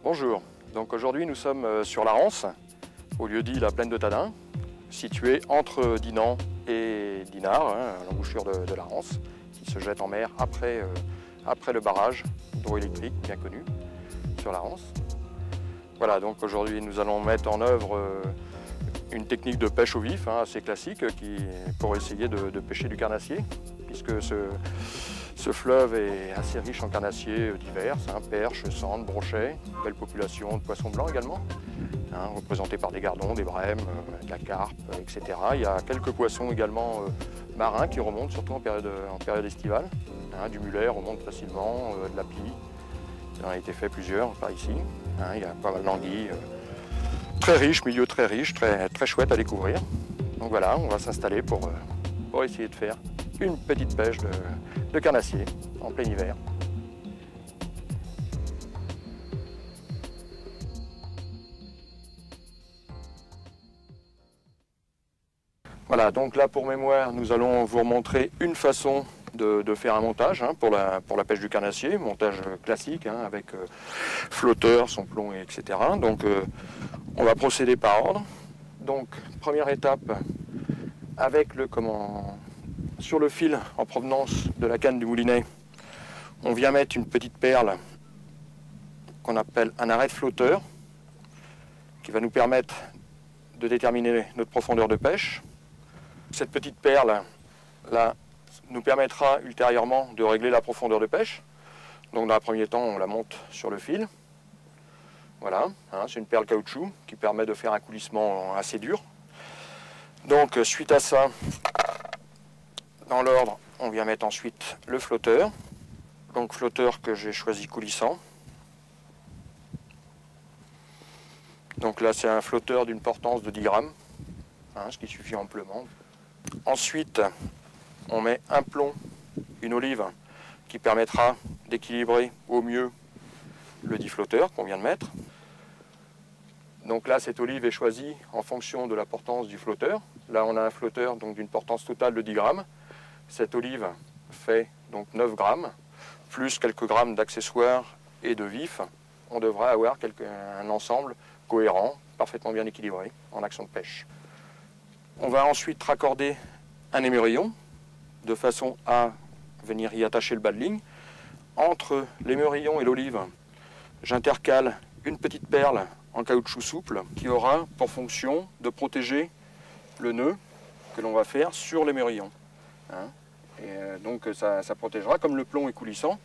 Bonjour, donc aujourd'hui nous sommes sur la Rance, au lieu-dit la plaine de Tadin, située entre Dinan et Dinard, à l'embouchure de la Rance, qui se jette en mer après le barrage hydroélectrique bien connu sur la Rance. Voilà, donc aujourd'hui nous allons mettre en œuvre une technique de pêche au vif assez classique pour essayer de pêcher du carnassier, puisque ce fleuve est assez riche en carnassiers divers, perches, sandres, brochets, belle population de poissons blancs également, représentés par des gardons, des brèmes, de la carpe, etc. Il y a quelques poissons également marins qui remontent, surtout en période estivale. Du mulet remonte facilement, de la plie. Il en a été fait plusieurs par ici. Il y a pas mal d'anguilles. Très riche, milieu très riche, très chouette à découvrir. Donc voilà, on va s'installer pour essayer de faire une petite pêche de carnassier en plein hiver. Voilà, donc là pour mémoire, nous allons vous montrer une façon de faire un montage pour la pêche du carnassier, montage classique avec flotteur, son plomb, etc. Donc on va procéder par ordre. Donc première étape, avec sur le fil en provenance de la canne du moulinet, on vient mettre une petite perle qu'on appelle un arrêt de flotteur, qui va nous permettre de déterminer notre profondeur de pêche. Cette petite perle là nous permettra ultérieurement de régler la profondeur de pêche. Donc dans un premier temps, on la monte sur le fil. Voilà, c'est une perle caoutchouc qui permet de faire un coulissement assez dur. Donc suite à ça, dans l'ordre, on vient mettre ensuite le flotteur. Donc flotteur que j'ai choisi coulissant. Donc là c'est un flotteur d'une portance de 10 grammes, ce qui suffit amplement. Ensuite, on met un plomb, une olive, qui permettra d'équilibrer au mieux le dit flotteur qu'on vient de mettre. Donc là, cette olive est choisie en fonction de la portance du flotteur. Là, on a un flotteur d'une portance totale de 10 grammes. Cette olive fait donc 9 grammes, plus quelques grammes d'accessoires et de vif. On devra avoir un ensemble cohérent, parfaitement bien équilibré en action de pêche. On va ensuite raccorder un émerillon de façon à venir y attacher le bas de ligne. Entre l'émerillon et l'olive, j'intercale une petite perle en caoutchouc souple qui aura pour fonction de protéger le nœud que l'on va faire sur l'émerillon. Donc ça protégera, comme le plomb est coulissant,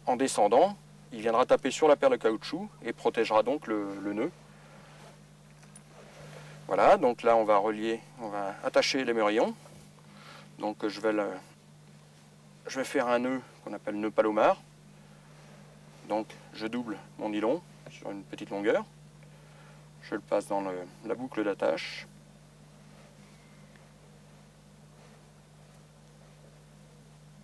en descendant, il viendra taper sur la perle de caoutchouc et protégera donc le nœud. Voilà, donc là on va attacher l'émerillon. Donc je vais faire un nœud qu'on appelle nœud palomar. Donc je double mon nylon sur une petite longueur. Je le passe dans la boucle d'attache.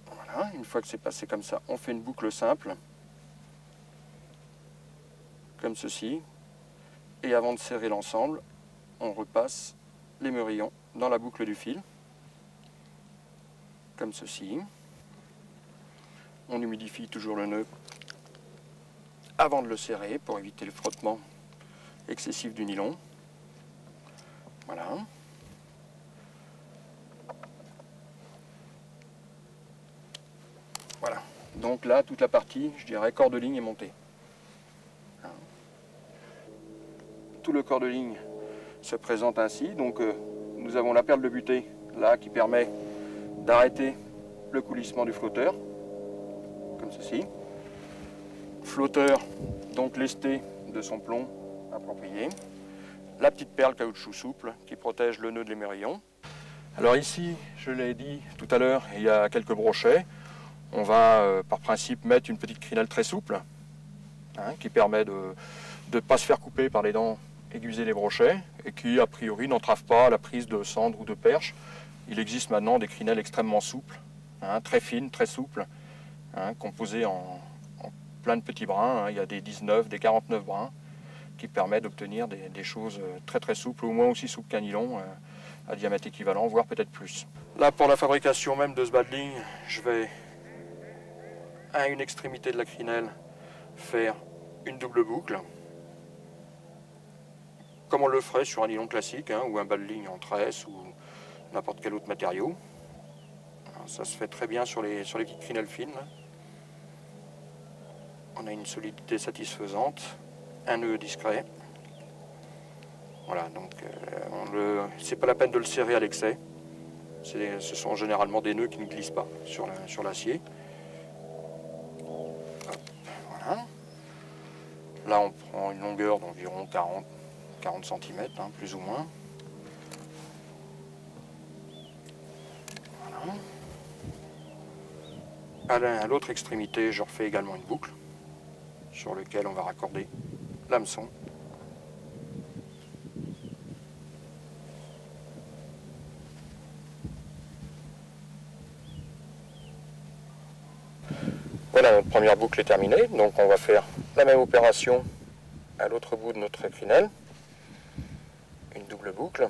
Voilà, une fois que c'est passé comme ça, on fait une boucle simple, comme ceci. Et avant de serrer l'ensemble, on repasse l'émerillon dans la boucle du fil, comme ceci. On humidifie toujours le nœud avant de le serrer pour éviter le frottement excessif du nylon. Voilà. Voilà. Donc là, toute la partie, je dirais, corps de ligne est montée. Tout le corps de ligne se présente ainsi. Donc nous avons la perle de butée là qui permet d'arrêter le coulissement du flotteur, comme ceci. Flotteur donc lesté de son plomb approprié. La petite perle caoutchouc souple qui protège le nœud de l'émerillon. Alors ici, je l'ai dit tout à l'heure, il y a quelques brochets. On va par principe mettre une petite crinelle très souple qui permet de ne pas se faire couper par les dents aiguisées des brochets et qui a priori n'entrave pas la prise de cendre ou de perche. Il existe maintenant des crinelles extrêmement souples, très fines, très souples, composées en plein de petits brins. Il y a des 19, des 49 brins qui permettent d'obtenir des choses très très souples, au moins aussi souples qu'un nylon, à diamètre équivalent, voire peut-être plus. Là, pour la fabrication même de ce bas de ligne, je vais à une extrémité de la crinelle faire une double boucle comme on le ferait sur un nylon classique, hein, ou un bas-de-ligne en tresse, ou n'importe quel autre matériau. Alors, ça se fait très bien sur les petites crinelles fines. Là. On a une solidité satisfaisante, un nœud discret. Voilà, donc c'est pas la peine de le serrer à l'excès. Ce sont généralement des nœuds qui ne glissent pas sur l'acier. Voilà. Là, on prend une longueur d'environ 40 cm, hein, plus ou moins. Voilà. À l'autre extrémité, je refais également une boucle sur laquelle on va raccorder l'hameçon. Voilà, notre première boucle est terminée, donc on va faire la même opération à l'autre bout de notre crinelle, une double boucle.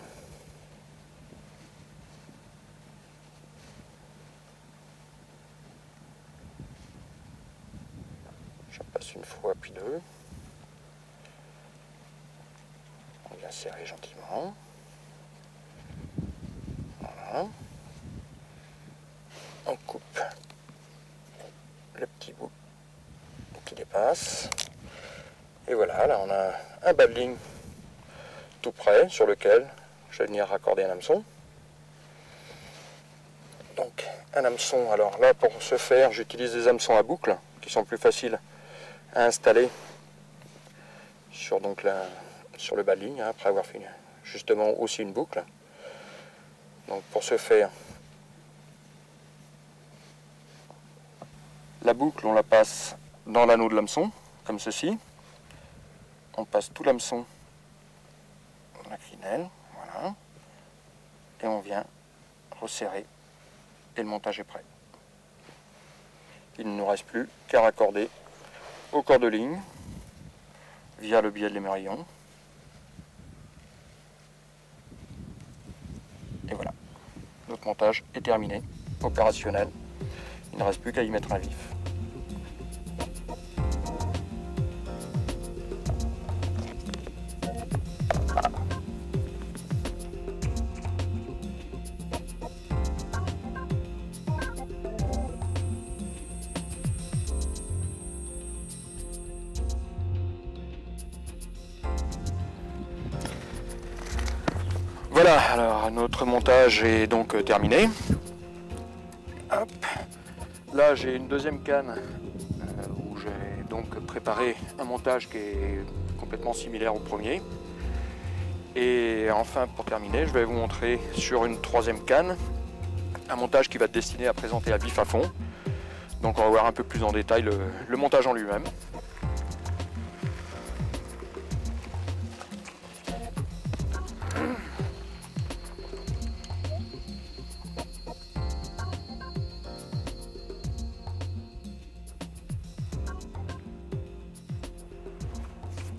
Je passe une fois puis deux. On vient serrer gentiment. Voilà. On coupe le petit bout qui dépasse. Et voilà, là on a un bas de ligne tout près sur lequel je vais venir raccorder un hameçon. Donc un hameçon, alors là pour ce faire j'utilise des hameçons à boucle qui sont plus faciles à installer sur, sur le bas de ligne, hein, après avoir fait justement aussi une boucle. Donc pour ce faire, la boucle on la passe dans l'anneau de l'hameçon, comme ceci. On passe tout l'hameçon dans la crinelle, voilà, et on vient resserrer et le montage est prêt. Il ne nous reste plus qu'à raccorder au corps de ligne via le biais de l'émerillon. Et voilà, notre montage est terminé, opérationnel. Il ne reste plus qu'à y mettre un vif. Voilà, alors notre montage est donc terminé. Hop. Là j'ai une deuxième canne où j'ai donc préparé un montage qui est complètement similaire au premier. Et enfin pour terminer, je vais vous montrer sur une troisième canne un montage qui va être destiné à présenter à vif à fond. Donc on va voir un peu plus en détail le montage en lui-même.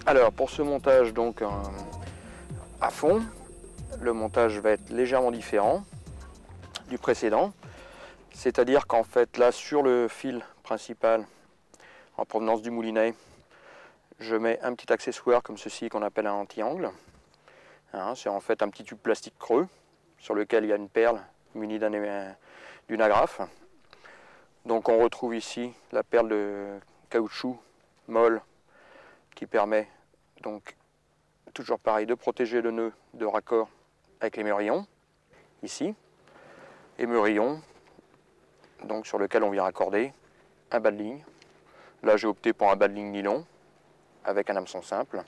Alors pour ce montage donc à fond, le montage va être légèrement différent du précédent. C'est-à-dire qu'en fait là sur le fil principal en provenance du moulinet, je mets un petit accessoire comme ceci qu'on appelle un anti-angle. Hein, c'est en fait un petit tube plastique creux sur lequel il y a une perle munie d'une agrafe. Donc on retrouve ici la perle de caoutchouc molle qui permet donc toujours pareil de protéger le nœud de raccord avec l'émerillon ici, émerillon donc sur lequel on vient raccorder un bas de ligne. Là j'ai opté pour un bas de ligne nylon avec un hameçon simple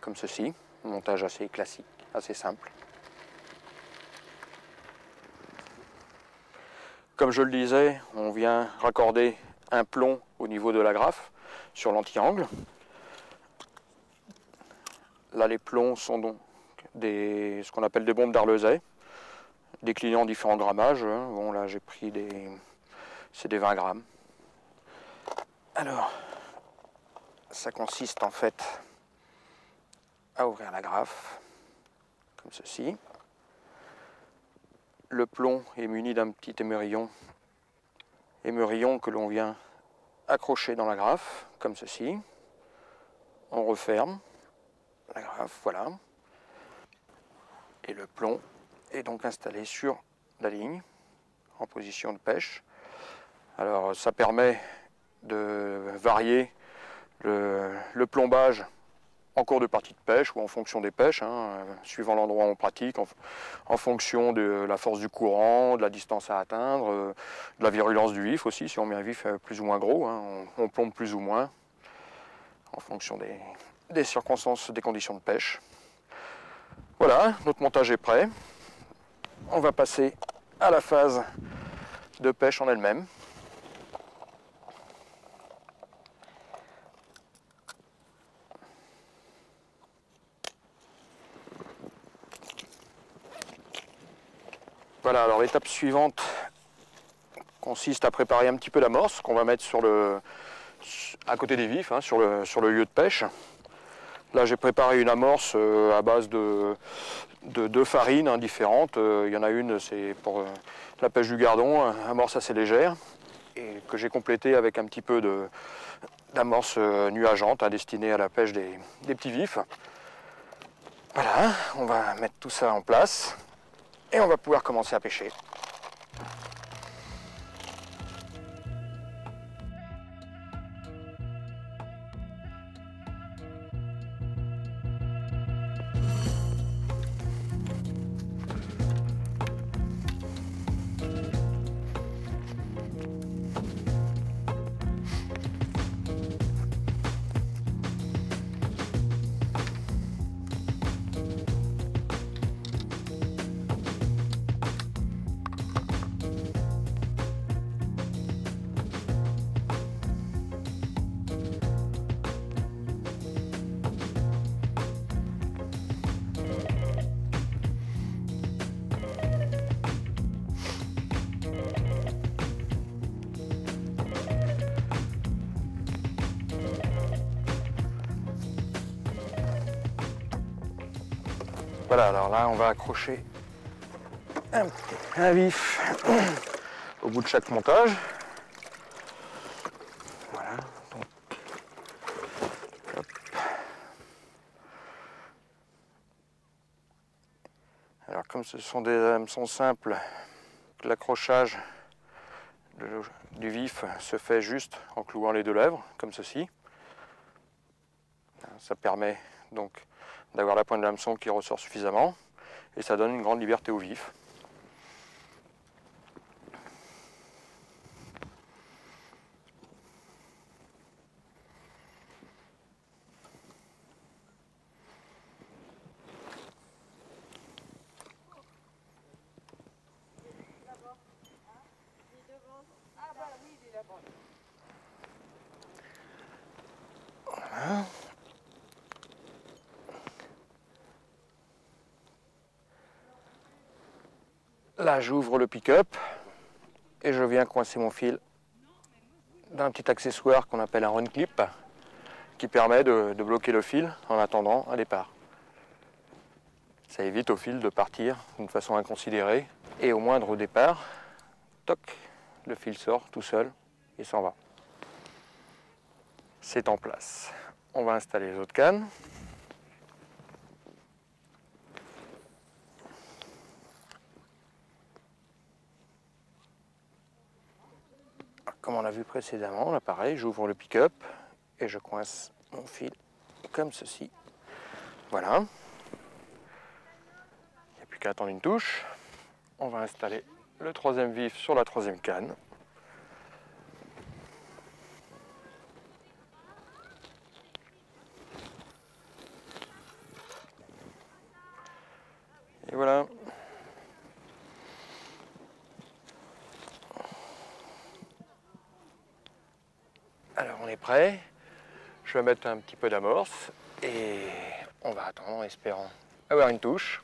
comme ceci, un montage assez classique, assez simple. Comme je le disais, on vient raccorder un plomb au niveau de l'agrafe sur l'anti-angle. Là, les plombs sont donc ce qu'on appelle des bombes d'Arlezay, déclinés en différents grammages. Bon, là, j'ai pris c'est des 20 grammes. Alors, ça consiste en fait à ouvrir l'agrafe, comme ceci. Le plomb est muni d'un petit émerillon que l'on vient accrocher dans l'agrafe, comme ceci. On referme l'agrafe, voilà. Et le plomb est donc installé sur la ligne, en position de pêche. Alors ça permet de varier le plombage en cours de partie de pêche ou en fonction des pêches, suivant l'endroit où on pratique, en fonction de la force du courant, de la distance à atteindre, de la virulence du vif aussi, si on met un vif plus ou moins gros, on plombe plus ou moins, en fonction des circonstances, des conditions de pêche. Voilà, notre montage est prêt. On va passer à la phase de pêche en elle-même. Voilà, alors l'étape suivante consiste à préparer un petit peu l'amorce qu'on va mettre à côté des vifs, sur le lieu de pêche. Là j'ai préparé une amorce à base de deux farines différentes. Il y en a une, c'est pour la pêche du gardon, amorce assez légère, et que j'ai complétée avec un petit peu d'amorce nuageante destinée à la pêche des petits vifs. Voilà, on va mettre tout ça en place. Et on va pouvoir commencer à pêcher. Voilà, alors là, on va accrocher un vif au bout de chaque montage. Voilà. Donc, hop. Alors, comme ce sont des hameçons simples, l'accrochage du vif se fait juste en clouant les deux lèvres, comme ceci. Ça permet donc d'avoir la pointe de l'hameçon qui ressort suffisamment et ça donne une grande liberté au vif. Voilà. Là, j'ouvre le pick-up et je viens coincer mon fil d'un petit accessoire qu'on appelle un run clip qui permet de bloquer le fil en attendant un départ. Ça évite au fil de partir d'une façon inconsidérée et au moindre départ, toc, le fil sort tout seul et s'en va. C'est en place. On va installer les autres cannes. Comme on l'a vu précédemment, là pareil, j'ouvre le pick-up et je coince mon fil comme ceci. Voilà. Il n'y a plus qu'à attendre une touche. On va installer le troisième vif sur la troisième canne. Et voilà. Alors on est prêt. Je vais mettre un petit peu d'amorce et on va attendre en espérant avoir une touche.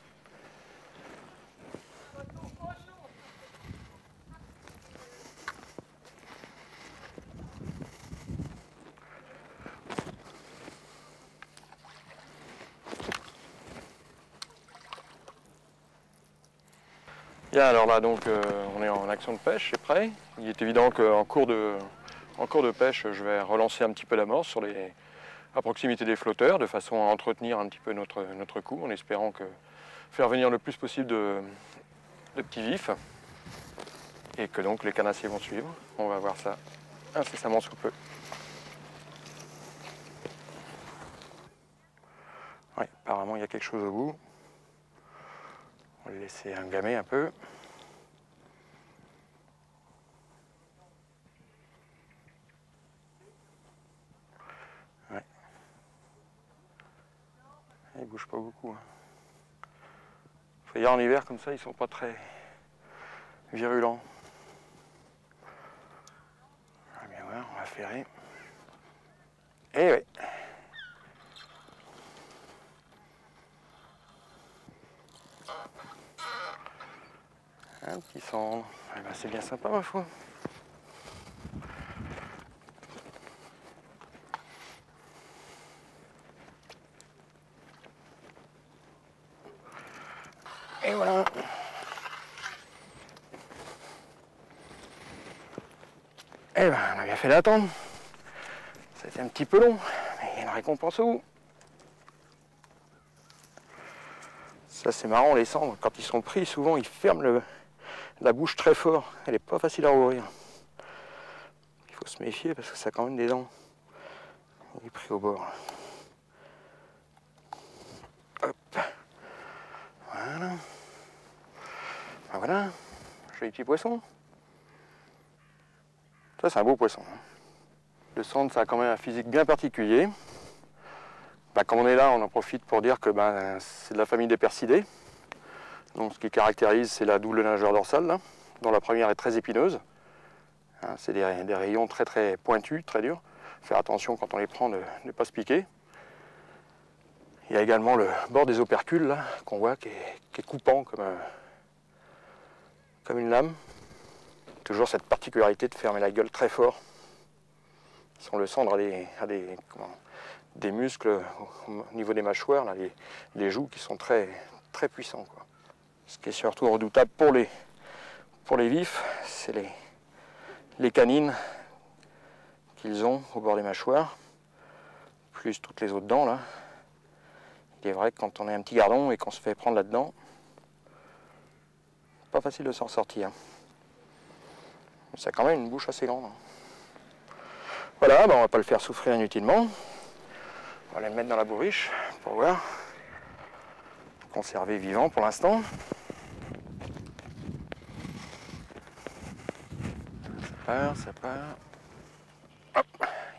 Bien, alors là donc on est en action de pêche, c'est prêt. Il est évident qu'en cours de pêche, je vais relancer un petit peu l'amorce sur à proximité des flotteurs, de façon à entretenir un petit peu notre coup, en espérant faire venir le plus possible de petits vifs, et que donc les carnassiers vont suivre. On va voir ça incessamment sous peu. Ouais, apparemment il y a quelque chose au bout. On va le laisser engamer un peu. Ouais. Il bouge pas beaucoup. Hein. Faut dire en hiver comme ça, ils sont pas très virulents. Ah bien voir, on va ferrer. Et oui. Un petit cendre. Eh ben, c'est bien sympa ma foi. Et voilà. Eh ben, on a bien fait d'attendre. Ça a été un petit peu long, mais il y a une récompense au bout. Ça c'est marrant, les cendres, quand ils sont pris, souvent ils ferment la bouche très fort. Elle n'est pas facile à rouvrir. Il faut se méfier parce que ça a quand même des dents. Il est pris au bord. Hop. Voilà. Ben voilà. Joli petit poisson. Ça c'est un beau poisson. Le cendre, ça a quand même un physique bien particulier. Ben, comme on est là, on en profite pour dire que c'est de la famille des percidés. Donc ce qui caractérise, c'est la double nageur dorsale, là, dont la première est très épineuse. Hein, c'est des rayons très très pointus, très durs. Faire attention quand on les prend de ne pas se piquer. Il y a également le bord des opercules là qu'on voit qui est coupant comme une lame. Toujours cette particularité de fermer la gueule très fort. Son le cendre a des muscles au niveau des mâchoires, là, les joues qui sont très, très puissants, quoi. Ce qui est surtout redoutable pour les vifs, c'est les canines qu'ils ont au bord des mâchoires, plus toutes les autres dents là. Il est vrai que quand on est un petit gardon et qu'on se fait prendre là-dedans, pas facile de s'en sortir. Ça a quand même une bouche assez grande. Voilà, on va pas le faire souffrir inutilement. On va aller le mettre dans la bourriche pour voir. Conserver vivant pour l'instant. Ça part. Hop,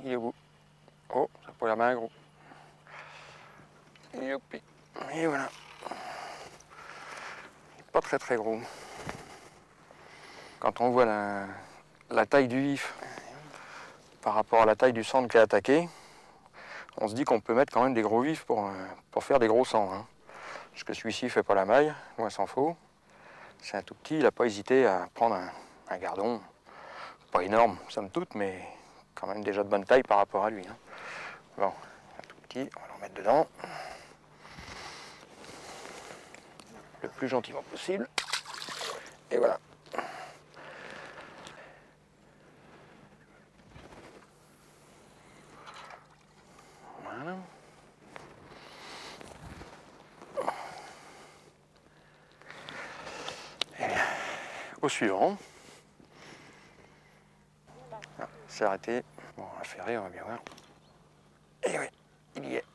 il est au bout. Oh, ça pourrait l'air bien gros. Youpi. Et voilà. Pas très très gros. Quand on voit la taille du vif par rapport à la taille du cendre qui est attaqué, on se dit qu'on peut mettre quand même des gros vifs pour faire des gros cendres. Hein. Parce que celui-ci ne fait pas la maille, loin s'en faut. C'est un tout petit, il n'a pas hésité à prendre un gardon, pas énorme somme toute, mais quand même déjà de bonne taille par rapport à lui. Hein. Bon, un tout petit, on va l'en mettre dedans. Le plus gentiment possible. Et voilà. Voilà. Et bien, au suivant. Ah, c'est arrêté. Bon, on va ferrer, on va bien voir. Et oui, il y est.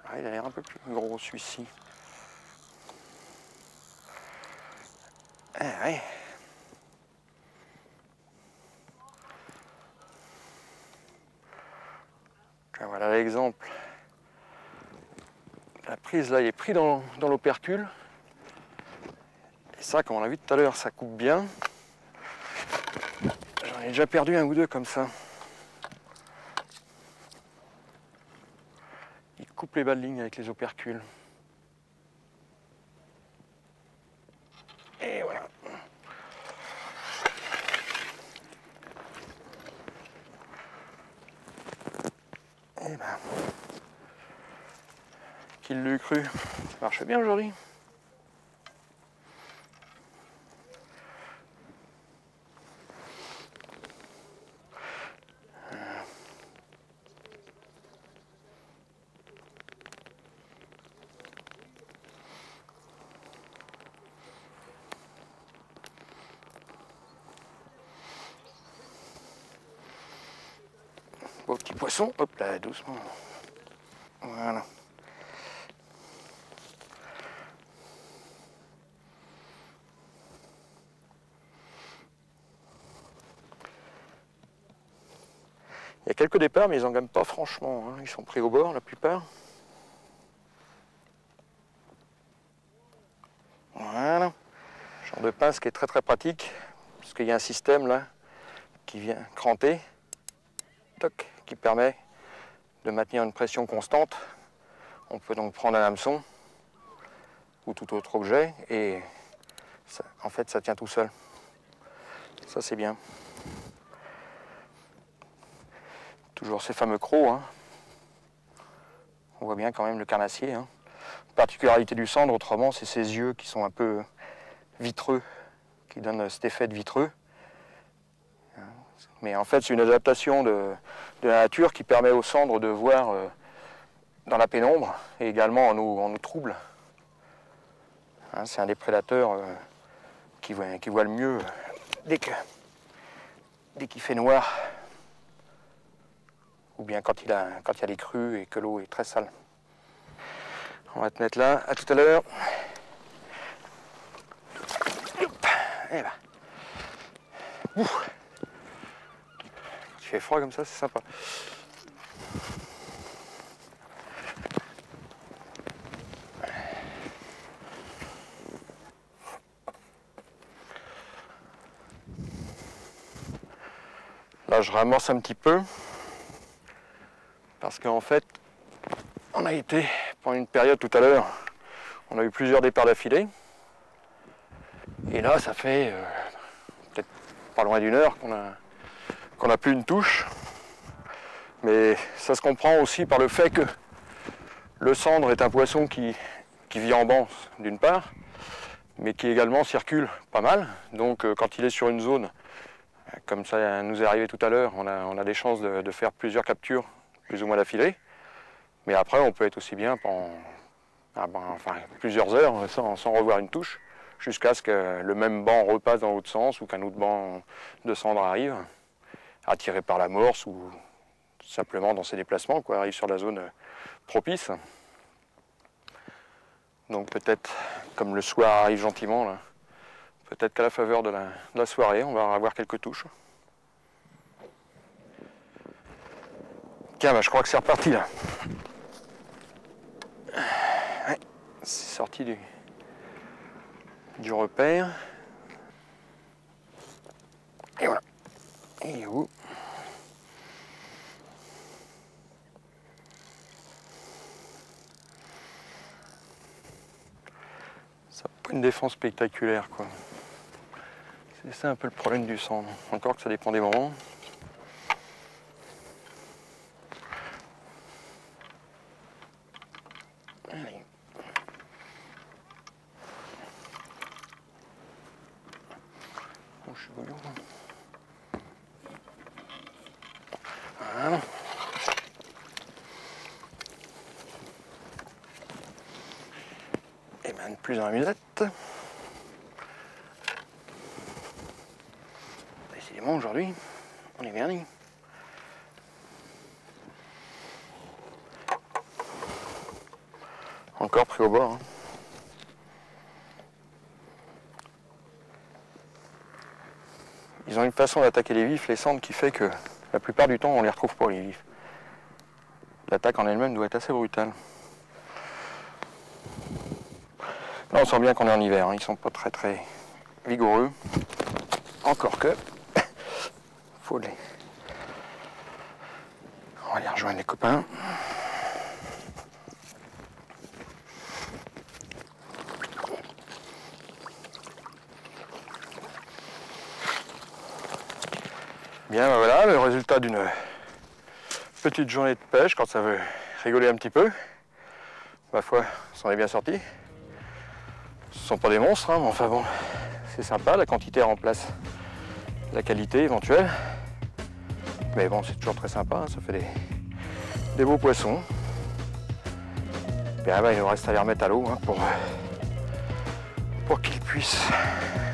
Ah, il a l'air un peu plus gros celui-ci. Ah oui. Voilà l'exemple. La prise là, il est pris dans l'opercule. Et ça, comme on l'a vu tout à l'heure, ça coupe bien. J'en ai déjà perdu un ou deux comme ça. Il coupe les bas de ligne avec les opercules. Et voilà. Et ben, qui l'eût cru, ça marche bien aujourd'hui. Beau petit poisson, hop là, doucement. Voilà. Il y a quelques départs, mais ils n'en gagnent pas franchement, hein. Ils sont pris au bord la plupart. Voilà. Genre de pince qui est très pratique, parce qu'il y a un système là qui vient cranter, toc, qui permet de maintenir une pression constante. On peut donc prendre un hameçon ou tout autre objet et ça, en fait ça tient tout seul. Ça c'est bien. Toujours ces fameux crocs, hein. On voit bien quand même le carnassier, hein. Particularité du cendre autrement, c'est ses yeux qui sont un peu vitreux, qui donnent cet effet de vitreux. Mais en fait c'est une adaptation de la nature qui permet au cendre de voir dans la pénombre et également en nous trouble. Hein, c'est un des prédateurs qui voit le mieux dès qu'il fait noir. Ou bien quand il y a des crues et que l'eau est très sale. On va te mettre là, à tout à l'heure. Et là. Ouf. Quand il fait froid comme ça, c'est sympa. Là, je ramorce un petit peu. Parce qu'en fait, on a été, pendant une période tout à l'heure, on a eu plusieurs départs d'affilée. Et là, ça fait peut-être pas loin d'une heure qu'on a plus une touche. Mais ça se comprend aussi par le fait que le cendre est un poisson qui vit en banc d'une part, mais qui également circule pas mal. Donc quand il est sur une zone, comme ça nous est arrivé tout à l'heure, on a des chances de faire plusieurs captures plus ou moins d'affilée, mais après on peut être aussi bien pendant plusieurs heures sans revoir une touche, jusqu'à ce que le même banc repasse dans l'autre sens ou qu'un autre banc de cendre arrive, attiré par l'amorce ou simplement dans ses déplacements, quoi, arrive sur la zone propice. Donc peut-être, comme le soir arrive gentiment, là, peut-être qu'à la faveur de la soirée, on va avoir quelques touches. Tiens, bah, je crois que c'est reparti là. Ouais, c'est sorti du repère. Et voilà. Et où? Ça n'a pas une défense spectaculaire, quoi. C'est ça un peu le problème du cendre. Encore que ça dépend des moments. Allez. Oh, je suis bouillon. Voilà. Et bien, plus dans la musette. Décidément, aujourd'hui, on est bien mis. Encore pris au bord. Hein. Ils ont une façon d'attaquer les vifs, les cendres, qui fait que la plupart du temps, on ne les retrouve pas, les vifs. L'attaque en elle-même doit être assez brutale. Là, on sent bien qu'on est en hiver, hein. Ils sont pas très vigoureux. Encore que, faut les... On va aller rejoindre les copains. Bien, ben voilà, le résultat d'une petite journée de pêche, quand ça veut rigoler un petit peu. Ma foi, on s'en est bien sorti. Ce ne sont pas des monstres, hein, mais enfin bon, c'est sympa, la quantité remplace la qualité éventuelle. Mais bon, c'est toujours très sympa, hein, ça fait des beaux poissons. Bien, ben, il nous reste à les remettre à l'eau, hein, pour qu'ils puissent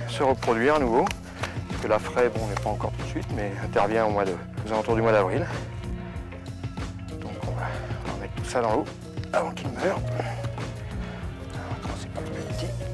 se reproduire à nouveau. Parce que la fraie, bon, n'est pas encore tout de suite, mais intervient aux alentours du mois d'avril. ça dans l'eau avant qu'il meure. On va commencer par le petit.